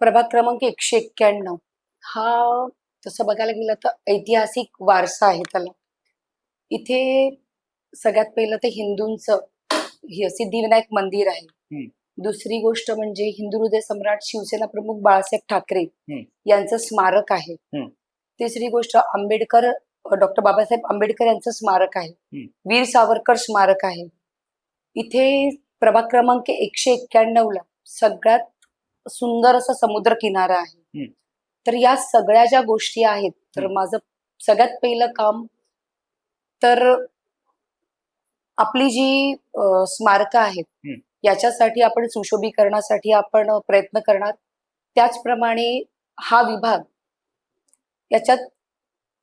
प्रभाग क्रमांक 191 हा तसं बघायला गेलं तर ऐतिहासिक वारसा आहे त्याला. इथे सगळ्यात पहिलं ते हिंदूंचं सिद्धिविनायक मंदिर आहे. दुसरी गोष्ट म्हणजे हिंदू हृदय सम्राट शिवसेना प्रमुख बाळासाहेब ठाकरे यांचं स्मारक आहे. तिसरी गोष्ट डॉक्टर बाबासाहेब आंबेडकर यांचं स्मारक आहे. वीर सावरकर स्मारक आहे. इथे प्रभाग क्रमांक 191 ला सगळ्यात सुंदर असा समुद्र किनारा आहे. तर या सगळ्या ज्या गोष्टी आहेत, तर माझं सगळ्यात पहिलं काम तर आपली जी स्मारकं आहेत याच्यासाठी आपण सुशोभीकरणासाठी आपण प्रयत्न करणार. त्याचप्रमाणे हा विभाग याच्यात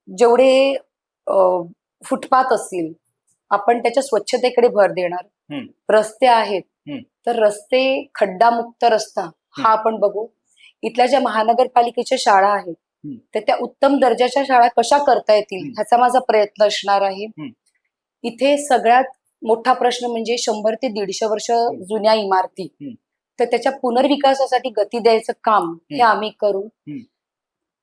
जेवढे फुटपाथ असतील आपण त्याच्या स्वच्छतेकडे भर देणार. रस्ते आहेत तर रस्ते खड्डामुक्त रस्ता हा आपण बघू. इथल्या ज्या महानगरपालिकेच्या शाळा आहेत तर त्या उत्तम दर्जाच्या शाळा कशा करता येतील ह्याचा माझा प्रयत्न असणार आहे. इथे सगळ्यात मोठा प्रश्न म्हणजे 100 ते 150 वर्ष जुन्या इमारती, तर त्याच्या पुनर्विकासासाठी गती द्यायचं काम हे आम्ही करू.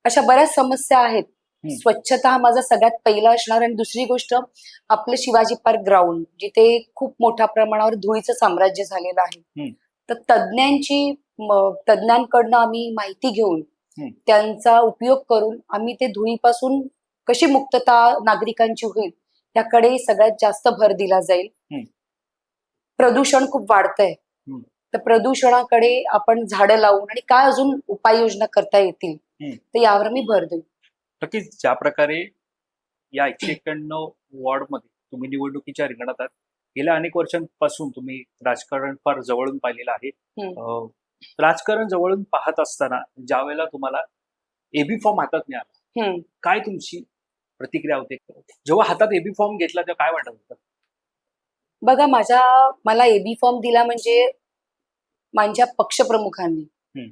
अशा बऱ्याच समस्या आहेत. स्वच्छता हा माझा सगळ्यात पहिला असणार. आणि दुसरी गोष्ट आपलं शिवाजी पार्क ग्राउंड जिथे खूप मोठ्या प्रमाणावर धुळीचं साम्राज्य झालेलं आहे, तर तज्ञांकडनं आम्ही माहिती घेऊन त्यांचा उपयोग करून आम्ही ते धुळीपासून कशी मुक्तता नागरिकांची होईल याकडे सगळ्यात जास्त भर दिला जाईल. प्रदूषण खूप वाढतंय, तर प्रदूषणाकडे आपण झाडं लावून आणि काय अजून उपाययोजना करता येतील तर यावर मी भर देऊ. नक्कीच ज्या प्रकारे या 191 वॉर्ड मध्ये तुम्ही निवडणुकीच्या रिंगणात आहात, गेल्या अनेक वर्षांपासून तुम्ही राजकारण फार जवळून पाहिलेलं आहे. राजकारण जवळून पाहत असताना ज्या वेळेला तुम्हाला एबी फॉर्म हातात मिळाला, काय तुमची प्रतिक्रिया होते? जेव्हा हातात एबी फॉर्म घेतला तेव्हा काय वाटत होतं? बघा, मला एबी फॉर्म दिला म्हणजे माझ्या पक्षप्रमुखांनी,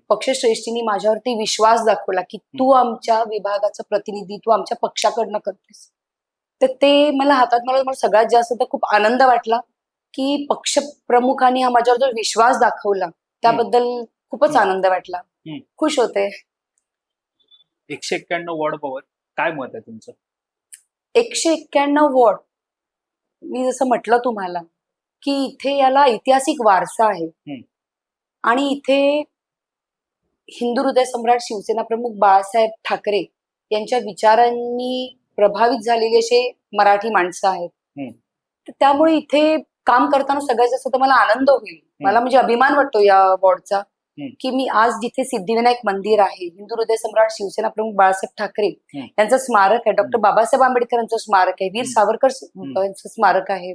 पक्षश्रेष्ठींनी माझ्यावरती विश्वास दाखवला की तू आमच्या विभागाचं प्रतिनिधित्व आमच्या पक्षाकडनं करतेस. तर ते मला हातात मला सगळ्यात जास्त तर खूप आनंद वाटला की पक्षप्रमुखांनी हा माझ्यावर जो विश्वास दाखवला त्याबद्दल खूपच आनंद वाटला. खुश होते. 191 वॉर्ड बाबत काय मत आहे तुमचं? 191 वॉर्ड मी जसं म्हटलं तुम्हाला की इथे याला ऐतिहासिक वारसा आहे आणि इथे हिंदू हृदय सम्राट शिवसेना प्रमुख बाळासाहेब ठाकरे यांच्या विचारांनी प्रभावित झालेले असे मराठी माणसं आहेत. तर त्यामुळे इथे काम करताना सगळ्यात जास्त तर मला आनंद होईल. मला म्हणजे अभिमान वाटतो या वॉर्डचा की मी आज जिथे सिद्धिविनायक मंदिर आहे, हिंदू हृदय सम्राट शिवसेना प्रमुख बाळासाहेब ठाकरे यांचं स्मारक आहे, डॉक्टर बाबासाहेब आंबेडकर यांचं स्मारक आहे, वीर सावरकर यांचं स्मारक आहे,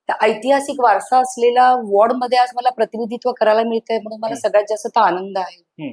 तर ऐतिहासिक वारसा असलेल्या वॉर्ड मध्ये आज मला प्रतिनिधित्व करायला मिळतंय म्हणून मला सगळ्यात जास्त आनंद आहे.